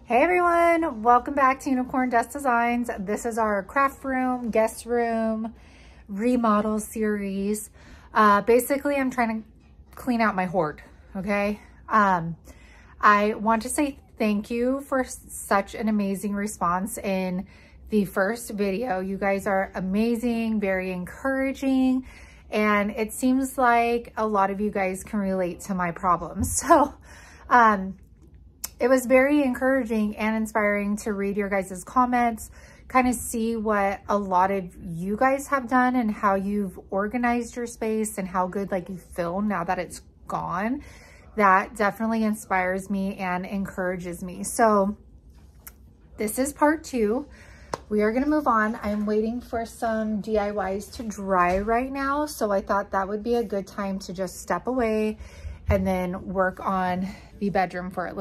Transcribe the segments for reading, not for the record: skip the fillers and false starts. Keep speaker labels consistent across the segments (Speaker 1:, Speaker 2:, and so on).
Speaker 1: Hey everyone, welcome back to Unicorn Dust Designs. This is our craft room, guest room, remodel series. Basically, I'm trying to clean out my hoard, okay? I want to say thank you for such an amazing response in the first video. You guys are amazing, very encouraging, and it seems like a lot of you guys can relate to my problems. So, it was very encouraging and inspiring to read your guys' comments, kind of see what a lot of you guys have done and how you've organized your space and how good like you feel now that it's gone. That definitely inspires me and encourages me. So this is part 2. We are going to move on. I'm waiting for some DIYs to dry right now. So I thought that would be a good time to just step away and then work on the bedroom for it.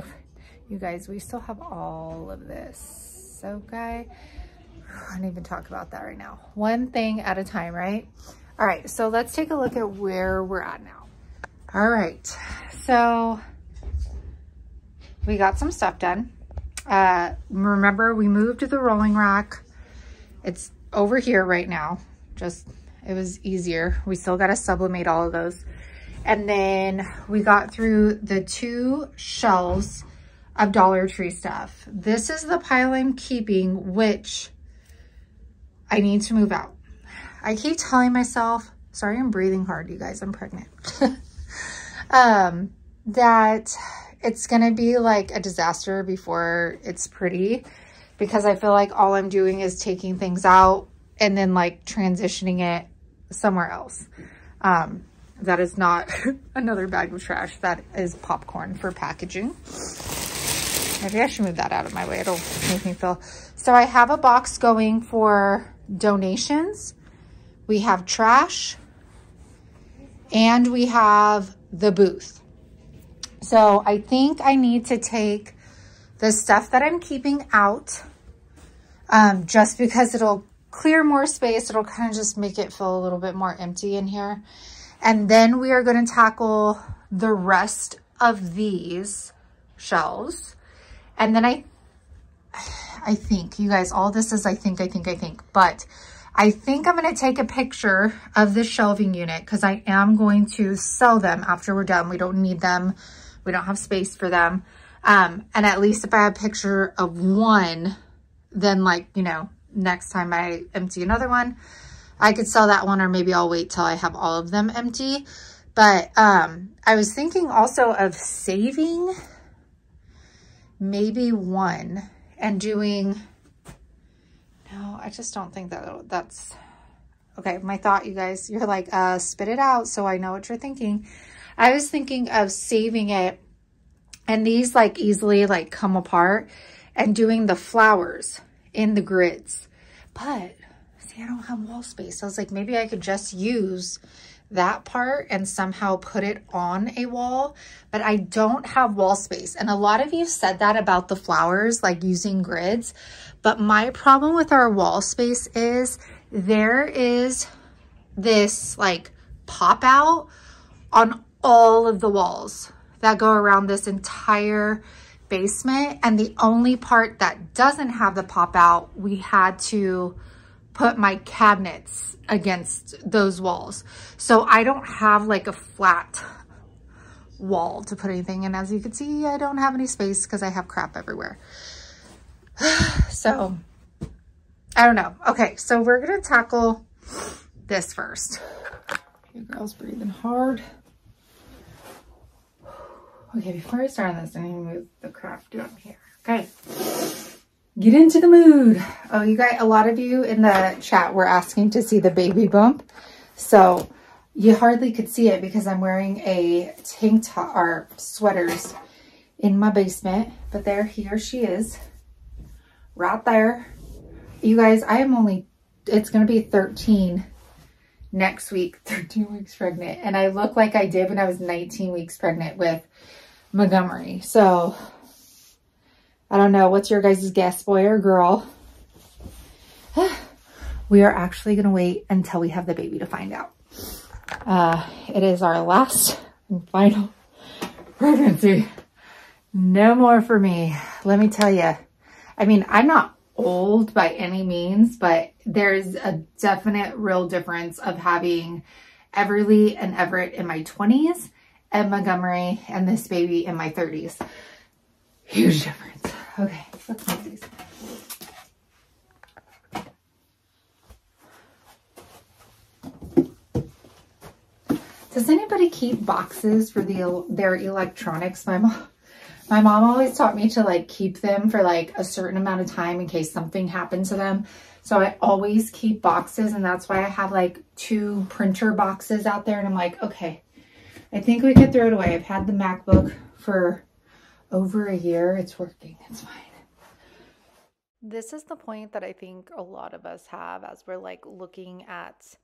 Speaker 1: You guys, we still have all of this, okay? I don't even talk about that right now. One thing at a time, right? All right, so let's take a look at where we're at now. All right, so we got some stuff done. Remember, we moved the rolling rack. It's over here right now. It was easier. We still got to sublimate all of those. And then we got through the 2 shelves of Dollar Tree stuff. This is the pile I'm keeping, which I need to move out. I keep telling myself, sorry, I'm breathing hard, you guys, I'm pregnant, that it's gonna be like a disaster before it's pretty, because I feel like all I'm doing is taking things out and then like transitioning it somewhere else. That is not another bag of trash. That is popcorn for packaging. Maybe I should move that out of my way. It'll make me feel. So I have a box going for donations. We have trash. And we have the booth. So I think I need to take the stuff that I'm keeping out, just because it'll clear more space. It'll kind of just make it feel a little bit more empty in here. And then we are going to tackle the rest of these shelves. And then I think, you guys, all this is I think, but I think I'm going to take a picture of the shelving unit because I am going to sell them after we're done. We don't need them. We don't have space for them. And at least if I have a picture of one, then like, you know, next time I empty another one, I could sell that one, or maybe I'll wait till I have all of them empty. But I was thinking also of saving maybe one and doing, no, I just don't think that's, okay, my thought, you guys, you're like, spit it out so I know what you're thinking. I was thinking of saving it, and these like easily like come apart, and doing the flowers in the grids. But see, I don't have wall space. I was like, maybe I could just use that part and somehow put it on a wall, but I don't have wall space. And a lot of you said that about the flowers, like using grids. But my problem with our wall space is there is this like pop out on all of the walls that go around this entire basement. And the only part that doesn't have the pop out, we had to put my cabinets against those walls. So I don't have like a flat wall to put anything in. As you can see, I don't have any space because I have crap everywhere. So I don't know. Okay, so we're gonna tackle this first. You girls breathing hard. Okay, before I start on this, I need to move the crap down here. Okay. Get into the mood. Oh, you guys, a lot of you in the chat were asking to see the baby bump. So you hardly could see it because I'm wearing a tank top or sweaters in my basement. But there, here she is. Right there. You guys, I am only, it's going to be 13 next week. 13 weeks pregnant. And I look like I did when I was 19 weeks pregnant with Montgomery. So I don't know. What's your guys' guess, boy or girl? We are actually going to wait until we have the baby to find out. It is our last and final pregnancy. No more for me. Let me tell you. I mean, I'm not old by any means, but there's a definite real difference of having Everly and Everett in my 20s and Montgomery and this baby in my 30s. Huge difference. Okay, let's make these. Does anybody keep boxes for their electronics? My mom always taught me to like keep them for like a certain amount of time in case something happened to them. So I always keep boxes, and that's why I have like 2 printer boxes out there. And I'm like, okay, I think we could throw it away. I've had the MacBook for over a year. It's working. It's fine. This is the point that I think a lot of us have as we're like looking at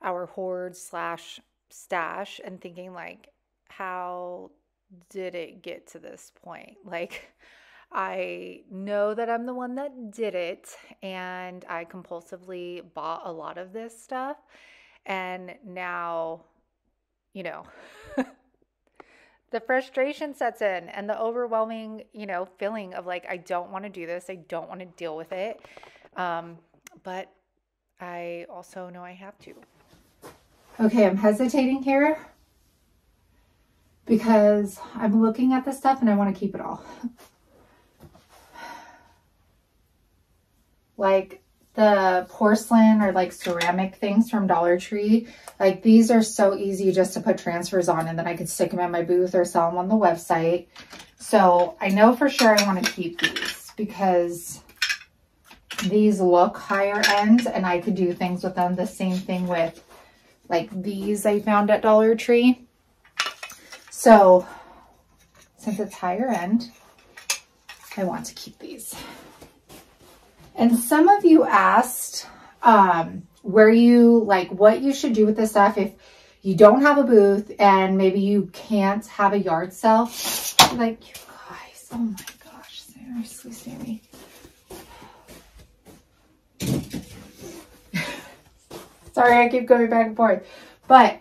Speaker 1: our hoard slash stash and thinking like, how did it get to this point? Like, I know that I'm the one that did it, and I compulsively bought a lot of this stuff, and now, you know, the frustration sets in and the overwhelming, you know, feeling of like, I don't want to do this. I don't want to deal with it. But I also know I have to. Okay, I'm hesitating here because I'm looking at this stuff and I want to keep it all. Like the porcelain or like ceramic things from Dollar Tree, like these are so easy just to put transfers on, and then I could stick them in my booth or sell them on the website. So I know for sure I want to keep these because these look higher end and I could do things with them. The same thing with like these I found at Dollar Tree. So since it's higher end, I want to keep these. And some of you asked where you like what you should do with this stuff if you don't have a booth and maybe you can't have a yard sale. Like, you guys, oh my gosh, seriously, Sammy. Sorry, I keep going back and forth. But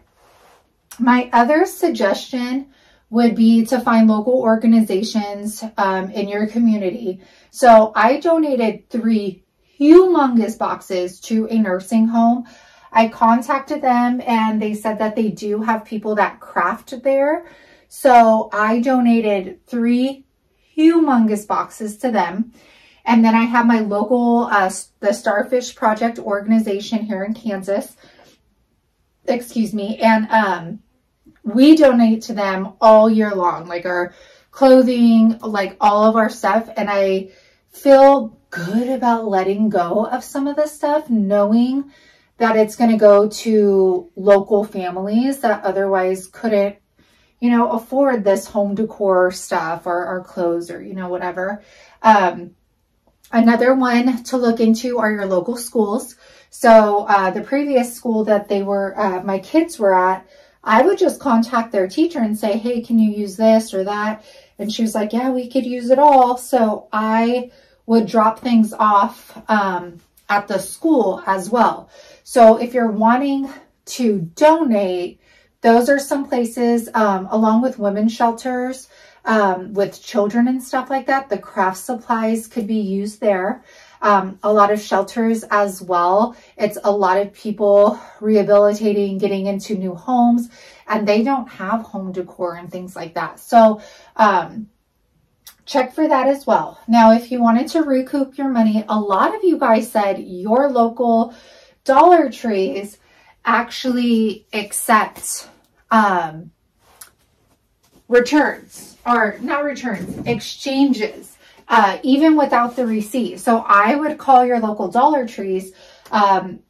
Speaker 1: my other suggestion would be to find local organizations in your community. So I donated 3 humongous boxes to a nursing home. I contacted them and they said that they do have people that craft there. So I donated 3 humongous boxes to them. And then I have my local, the Starfish Project organization here in Kansas, excuse me. And we donate to them all year long, like our clothing, like all of our stuff. And I feel good about letting go of some of this stuff, knowing that it's going to go to local families that otherwise couldn't, you know, afford this home decor stuff or clothes or, you know, whatever. Another one to look into are your local schools. So the previous school that they were, my kids were at, I would just contact their teacher and say, hey, can you use this or that? And she was like, yeah, we could use it all. So I would drop things off at the school as well. So if you're wanting to donate, those are some places, along with women's shelters, with children and stuff like that. The craft supplies could be used there. A lot of shelters as well. It's a lot of people rehabilitating, getting into new homes, and they don't have home decor and things like that. So check for that as well. Now, if you wanted to recoup your money, a lot of you guys said your local Dollar Trees actually accept returns, or not returns, exchanges, even without the receipt. So I would call your local Dollar Trees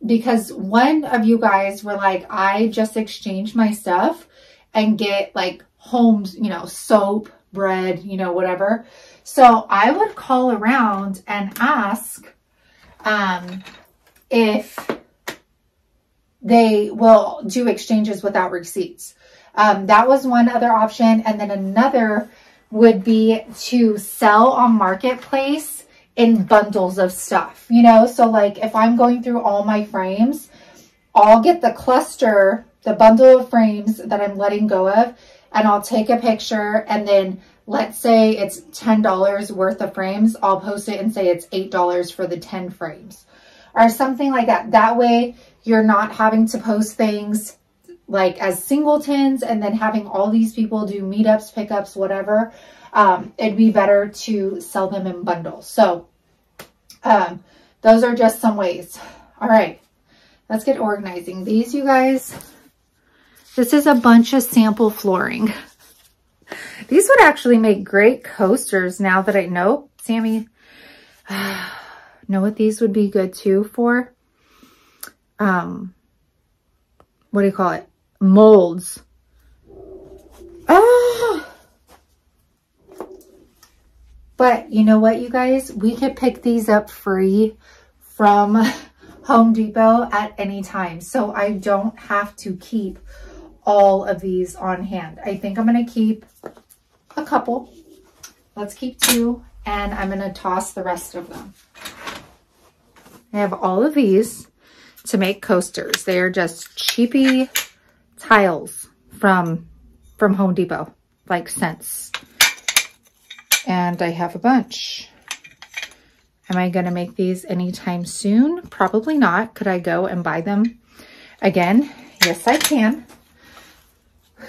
Speaker 1: because one of you guys were like, I just exchanged my stuff and get like homes, you know, soap, bread, you know, whatever. So I would call around and ask if they will do exchanges without receipts. That was one other option. And then another would be to sell on Marketplace in bundles of stuff, you know? So like if I'm going through all my frames, I'll get the cluster, the bundle of frames that I'm letting go of, and I'll take a picture and then let's say it's $10 worth of frames, I'll post it and say it's $8 for the 10 frames or something like that. That way you're not having to post things like as singletons and then having all these people do meetups, pickups, whatever. It'd be better to sell them in bundles. So those are just some ways. All right, let's get organizing. These, you guys, this is a bunch of sample flooring. These would actually make great coasters now that I know. Sammy, know what these would be good too for? What do you call it? Molds. Oh! But you know what, you guys? We could pick these up free from Home Depot at any time. So I don't have to keep all of these on hand. I think I'm going to keep a couple. Let's keep 2, and I'm going to toss the rest of them. I have all of these to make coasters. They are just cheapy tiles from Home Depot, like cents. And I have a bunch. Am I going to make these anytime soon? Probably not. Could I go and buy them again? Yes, I can.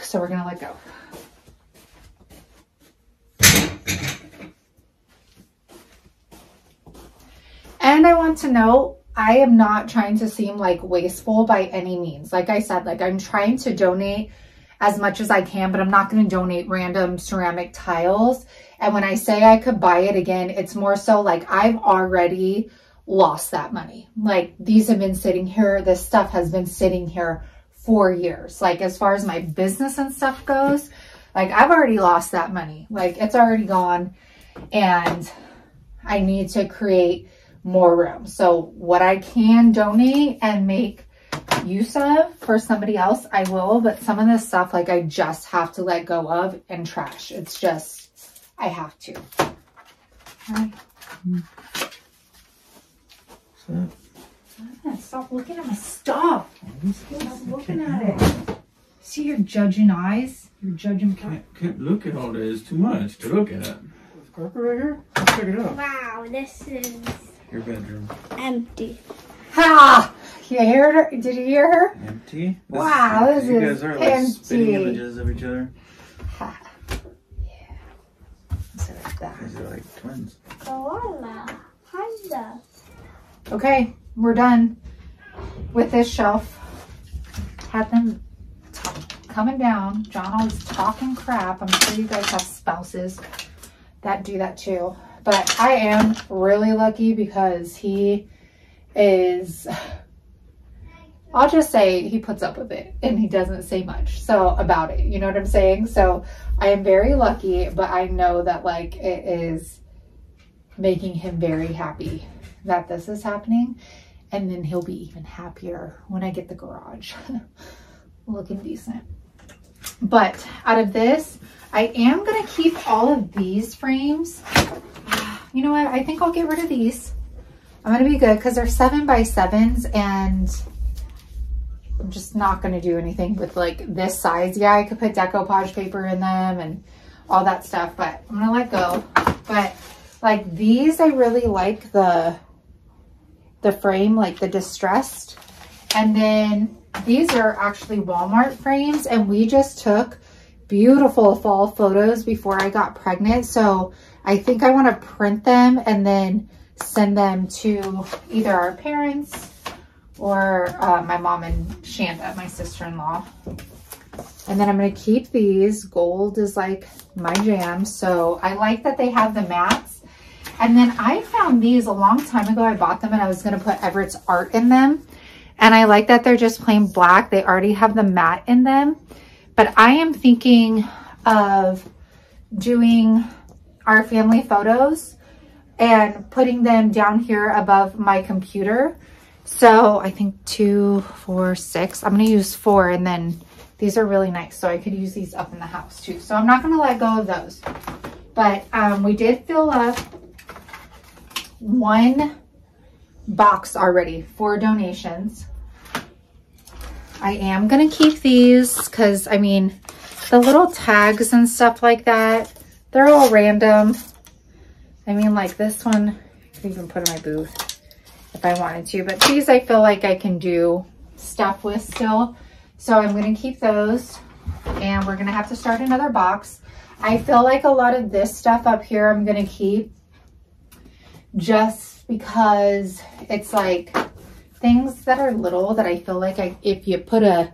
Speaker 1: So we're going to let go. And I want to know, I am not trying to seem like wasteful by any means. Like I said, like I'm trying to donate as much as I can, but I'm not going to donate random ceramic tiles. And when I say I could buy it again, it's more so like I've already lost that money. Like these have been sitting here. This stuff has been sitting here for years. Like as far as my business and stuff goes, like I've already lost that money. Like it's already gone and I need to create more room. So what I can donate and make use of for somebody else, I will, but some of this stuff, like I just have to let go of and trash. It's just, I have to. All right. Stop looking at my stuff. Stop looking at it. See your judging eyes? You're judging.
Speaker 2: Can't look at all that. It's too much to look at. This carpet right here? Let's check it out.
Speaker 3: Wow, this is
Speaker 2: Your bedroom.
Speaker 3: empty.
Speaker 1: Ha! You heard her? Did you hear her?
Speaker 2: Empty?
Speaker 1: Wow, this
Speaker 2: you
Speaker 1: is
Speaker 2: guys are like spitting
Speaker 1: empty.
Speaker 2: images of each other.
Speaker 1: Ha. Yeah. So like that.
Speaker 2: You guys are like twins.
Speaker 3: Koala. Panda.
Speaker 1: Okay, we're done with this shelf. Had them coming down. John always talking crap. I'm sure you guys have spouses that do that too. But I am really lucky because he is, I'll just say he puts up with it and he doesn't say much about it. You know what I'm saying? So I am very lucky, but I know that like it is making him very happy that this is happening. And then he'll be even happier when I get the garage looking decent. But out of this, I am going to keep all of these frames. You know what? I think I'll get rid of these. I'm going to be good because they're 7x7s and I'm just not going to do anything with like this size. Yeah, I could put decoupage paper in them and all that stuff, but I'm going to let go. But like these, I really like the frame, like the distressed. And then these are actually Walmart frames and we just took beautiful fall photos before I got pregnant. So I think I want to print them and then send them to either our parents or my mom and Shanda, my sister-in-law. And then I'm going to keep these. Gold is like my jam. So I like that they have the mats. And then I found these a long time ago. I bought them and I was going to put Everett's art in them. And I like that they're just plain black. They already have the mat in them. But I am thinking of doing our family photos and putting them down here above my computer. So I think 2, 4, 6. I'm going to use 4 and then these are really nice. So I could use these up in the house too. So I'm not going to let go of those. But we did fill up one box already for donations. I am going to keep these because, I mean, the little tags and stuff like that, they're all random. I mean, like this one, I could even put in my booth if I wanted to, but these I feel like I can do stuff with still. So I'm gonna keep those, and we're gonna have to start another box. I feel like a lot of this stuff up here I'm gonna keep just because it's like things that are little that I feel like if you put a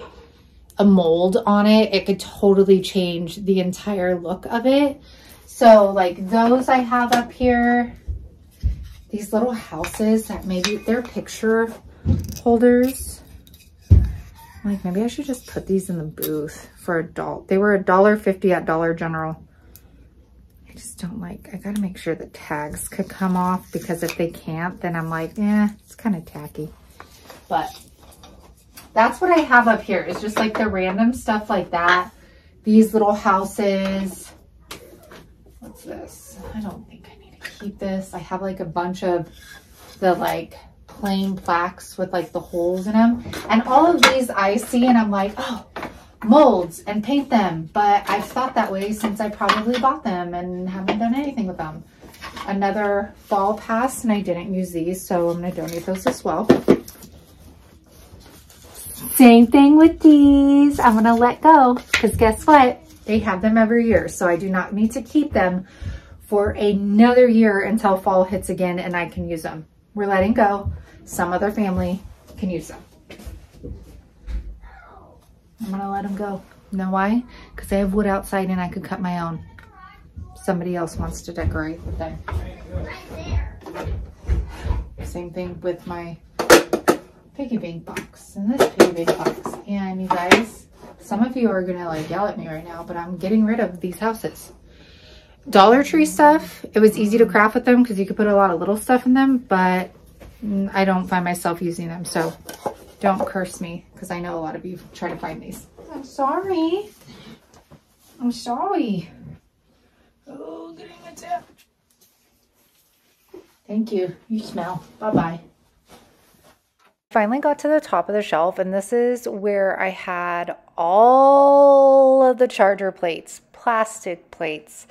Speaker 1: mold on it, it could totally change the entire look of it. So like those I have up here, these little houses that maybe they're picture holders. Like maybe I should just put these in the booth for adult. They were $1.50 at Dollar General. I just don't like, I gotta make sure the tags could come off, because if they can't, then I'm like, it's kind of tacky. But that's what I have up here. It's just like the random stuff like that. These little houses. What's this? I don't think I need to keep this. I have like a bunch of the like plain plaques with like the holes in them. And all of these I see and I'm like, oh, molds and paint them. But I've thought that way since I probably bought them and haven't done anything with them. Another fall pass, and I didn't use these, so I'm going to donate those as well. Same thing with these. I'm going to let go because guess what? They have them every year, so I do not need to keep them for another year until fall hits again and I can use them. We're letting go. Some other family can use them. I'm going to let them go. You know why? Because I have wood outside and I could cut my own. Somebody else wants to decorate with them. Same thing with my piggy bank box and this piggy bank box. And you guys, some of you are gonna like yell at me right now, but I'm getting rid of these houses. Dollar Tree stuff, it was easy to craft with them because you could put a lot of little stuff in them, but I don't find myself using them, so don't curse me because I know a lot of you try to find these. I'm sorry. I'm sorry. Oh, getting a tip. Thank you. You smell. Bye-bye. Finally got to the top of the shelf, and this is where I had all of the charger plates, plastic plates,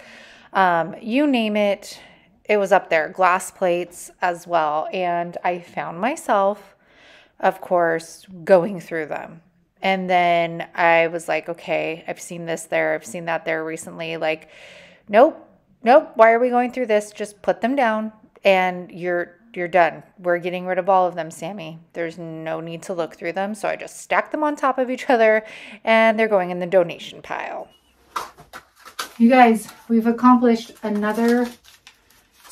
Speaker 1: you name it, it was up there, glass plates as well. And I found myself, of course, going through them. And then I was like, okay, I've seen this there, I've seen that there recently. Like, nope, why are we going through this? Just put them down and you're done. We're getting rid of all of them, Sammy. There's no need to look through them. So I just stacked them on top of each other and they're going in the donation pile. You guys, we've accomplished another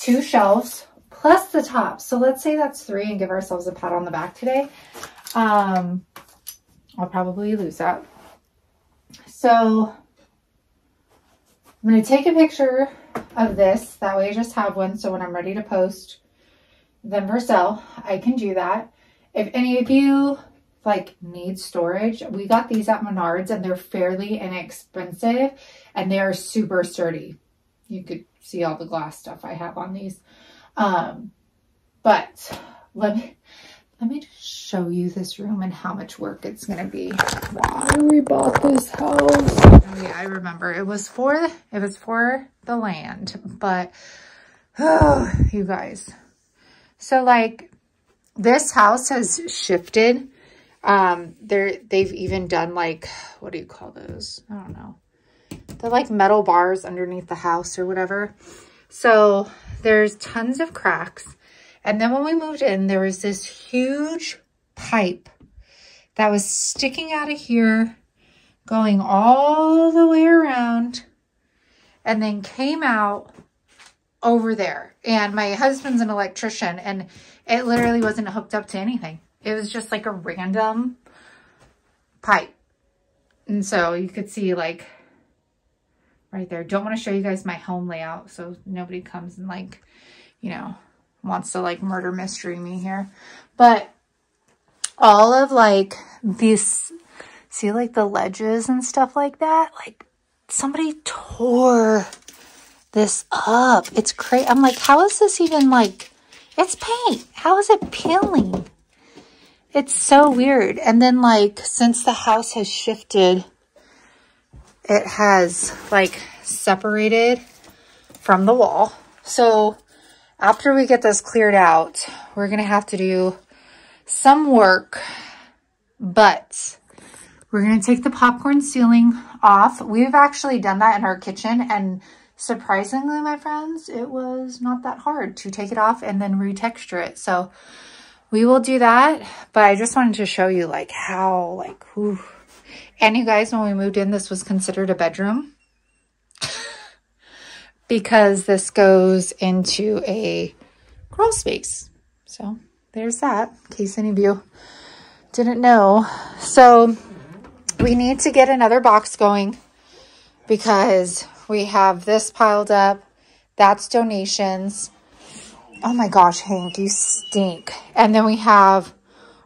Speaker 1: 2 shelves plus the top. So let's say that's 3 and give ourselves a pat on the back today. I'll probably lose that. So I'm going to take a picture of this. That way I just have one. So when I'm ready to post them for sale, I can do that. If any of you like need storage, we got these at Menards and they're fairly inexpensive and they are super sturdy. You could see all the glass stuff I have on these. But let me just show you this room and how much work it's going to be. Why we bought this house. Oh yeah, I remember it was for the land, but oh, you guys. So like this house has shifted. They've even done like, what do you call those? I don't know. They're like metal bars underneath the house or whatever. So there's tons of cracks. And then when we moved in, there was this huge pipe that was sticking out of here, going all the way around, and then came out over there. And my husband's an electrician, and it literally wasn't hooked up to anything. It was just like a random pipe. And so you could see like right there. Don't want to show you guys my home layout so nobody comes and like, you know, wants to like murder mystery me here. But all of like these, see like the ledges and stuff like that? Like somebody tore this up. It's crazy. I'm like, how is this even like, it's paint. How is it peeling? It's so weird. And then like, since the house has shifted, it has like separated from the wall. So after we get this cleared out, we're going to have to do some work, but we're going to take the popcorn ceiling off. We've actually done that in our kitchen, and surprisingly, my friends, it was not that hard to take it off and then retexture it. So we will do that, but I just wanted to show you like how like, whew. And you guys, when we moved in, this was considered a bedroom because this goes into a crawl space. So there's that, in case any of you didn't know. So we need to get another box going because we have this piled up. That's donations. Oh my gosh, Hank, you stink. And then we have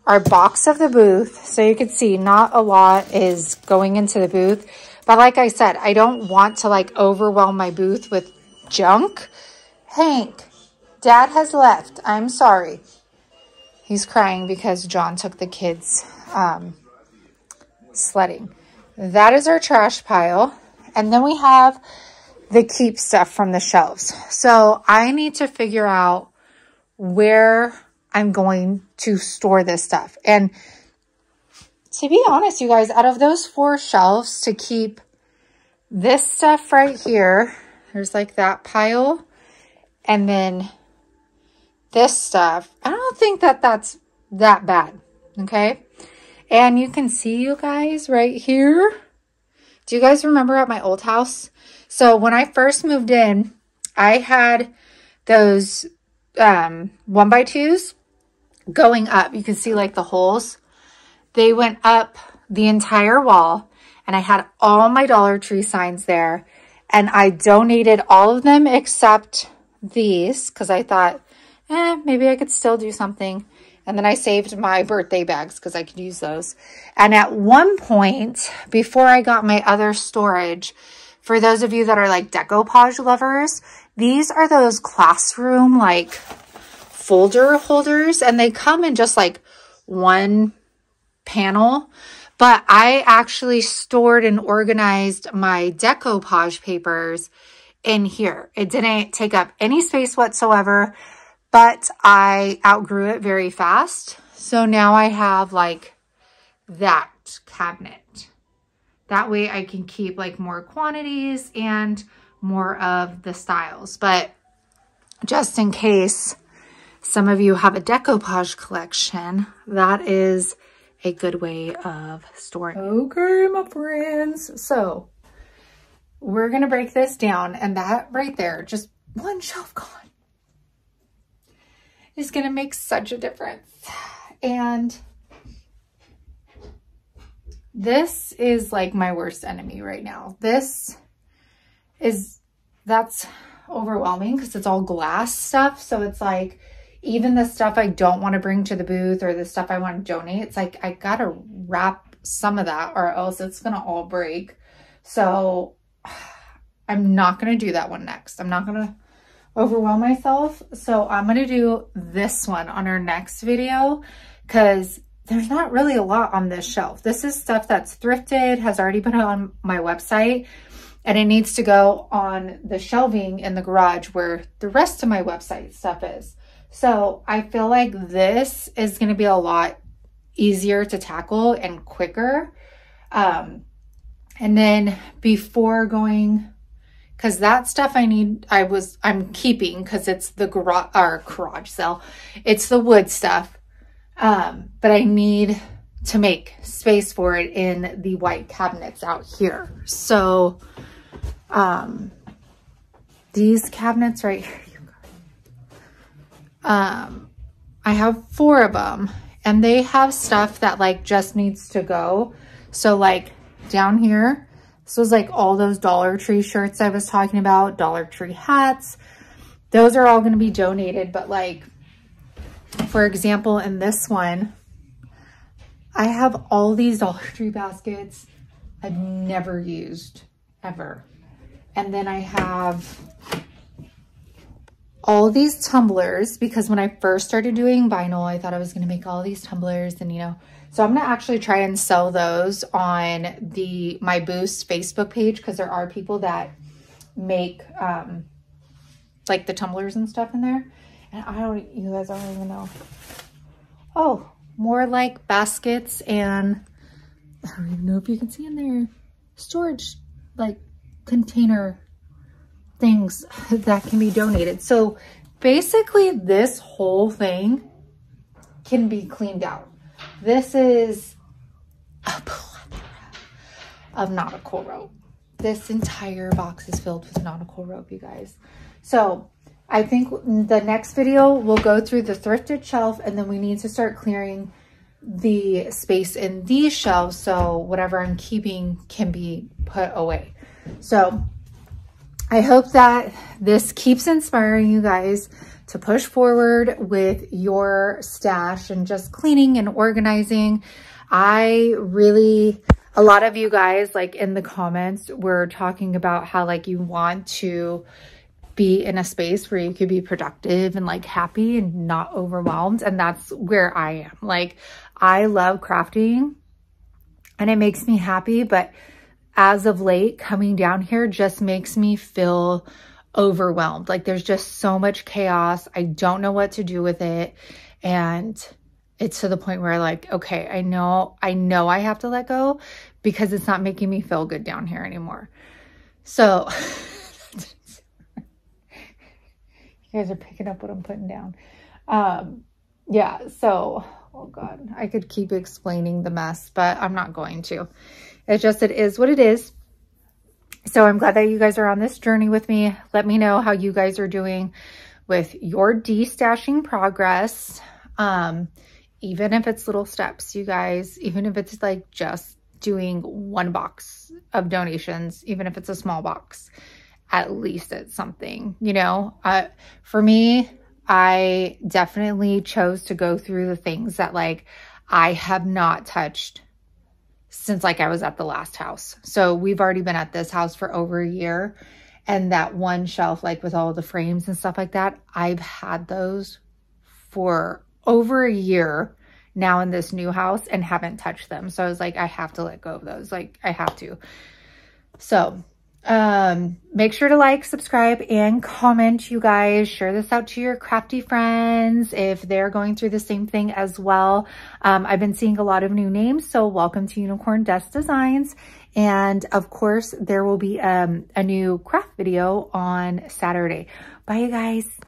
Speaker 1: our box of the booth. So you can see not a lot is going into the booth. But like I said, I don't want to like overwhelm my booth with junk. Hank, Dad has left. I'm sorry. He's crying because John took the kids sledding. That is our trash pile. And then we have the keep stuff from the shelves. So I need to figure out where I'm going to store this stuff. And to be honest, you guys, out of those 4 shelves to keep this stuff right here, there's like that pile, and then this stuff, I don't think that that's that bad, okay? And you can see, you guys, right here. Do you guys remember at my old house? So when I first moved in, I had those 1x2s going up. You can see like the holes. They went up the entire wall, and I had all my Dollar Tree signs there, and I donated all of them except these because I thought, maybe I could still do something. And then I saved my birthday bags because I could use those. And at one point, before I got my other storage, for those of you that are like decoupage lovers, these are those classroom like folder holders, and they come in just like one panel. But I actually stored and organized my decoupage papers in here. It didn't take up any space whatsoever, but I outgrew it very fast. So now I have like that cabinet. That way I can keep like more quantities and more of the styles. But just in case some of you have a decoupage collection, that is a good way of storing. Okay, my friends. So we're going to break this down, and that right there, just one shelf gone, is going to make such a difference. And this is like my worst enemy right now. That's overwhelming because it's all glass stuff. So it's like, even the stuff I don't want to bring to the booth or the stuff I want to donate, it's like, I got to wrap some of that or else it's going to all break. So I'm not going to do that one next. I'm not going to overwhelm myself. So I'm going to do this one on our next video because there's not really a lot on this shelf. This is stuff that's thrifted, has already been on my website, and it needs to go on the shelving in the garage where the rest of my website stuff is. So I feel like this is going to be a lot easier to tackle and quicker. And then before going, because that stuff I'm keeping because it's the garage sale. It's the wood stuff. But I need to make space for it in the white cabinets out here. So, these cabinets right here, I have 4 of them, and they have stuff that like just needs to go. So like down here, this was like all those Dollar Tree shirts I was talking about, Dollar Tree hats. Those are all going to be donated. But like, for example, in this one, I have all these Dollar Tree baskets I've never used ever. And then I have all these tumblers because when I first started doing vinyl, I thought I was going to make all these tumblers and, you know, so I'm going to actually try and sell those on my Boost Facebook page because there are people that make like the tumblers and stuff in there. And you guys don't even know. Oh, more like baskets and I don't even know if you can see in there, storage, like container things that can be donated. So basically this whole thing can be cleaned out. This is a plethora of nautical rope. This entire box is filled with nautical rope, you guys. So I think the next video we'll go through the thrifted shelf, and then we need to start clearing the space in these shelves so whatever I'm keeping can be put away. So I hope that this keeps inspiring you guys to push forward with your stash and just cleaning and organizing. A lot of you guys, like in the comments, were talking about how like you want to be in a space where you could be productive and like happy and not overwhelmed. And that's where I am. Like, I love crafting and it makes me happy, but as of late, coming down here just makes me feel overwhelmed. Like there's just so much chaos. I don't know what to do with it. And it's to the point where like, okay, I know I have to let go because it's not making me feel good down here anymore. So you guys are picking up what I'm putting down. Yeah, so, oh God, I could keep explaining the mess, but I'm not going to. It is what it is. So I'm glad that you guys are on this journey with me. Let me know how you guys are doing with your de-stashing progress. Even if it's little steps, you guys, even if it's like just doing one box of donations, even if it's a small box, at least it's something, you know. For me, I definitely chose to go through the things that like I have not touched since like I was at the last house. So we've already been at this house for over a year, and that one shelf, like with all the frames and stuff like that, I've had those for over a year now in this new house and haven't touched them. So I was like, I have to let go of those. Like I have to. So make sure to like, subscribe, and comment, you guys. Share this out to your crafty friends if they're going through the same thing as well. I've been seeing a lot of new names, so welcome to Unicorn Dust Designs. And of course, there will be a new craft video on Saturday. Bye, you guys.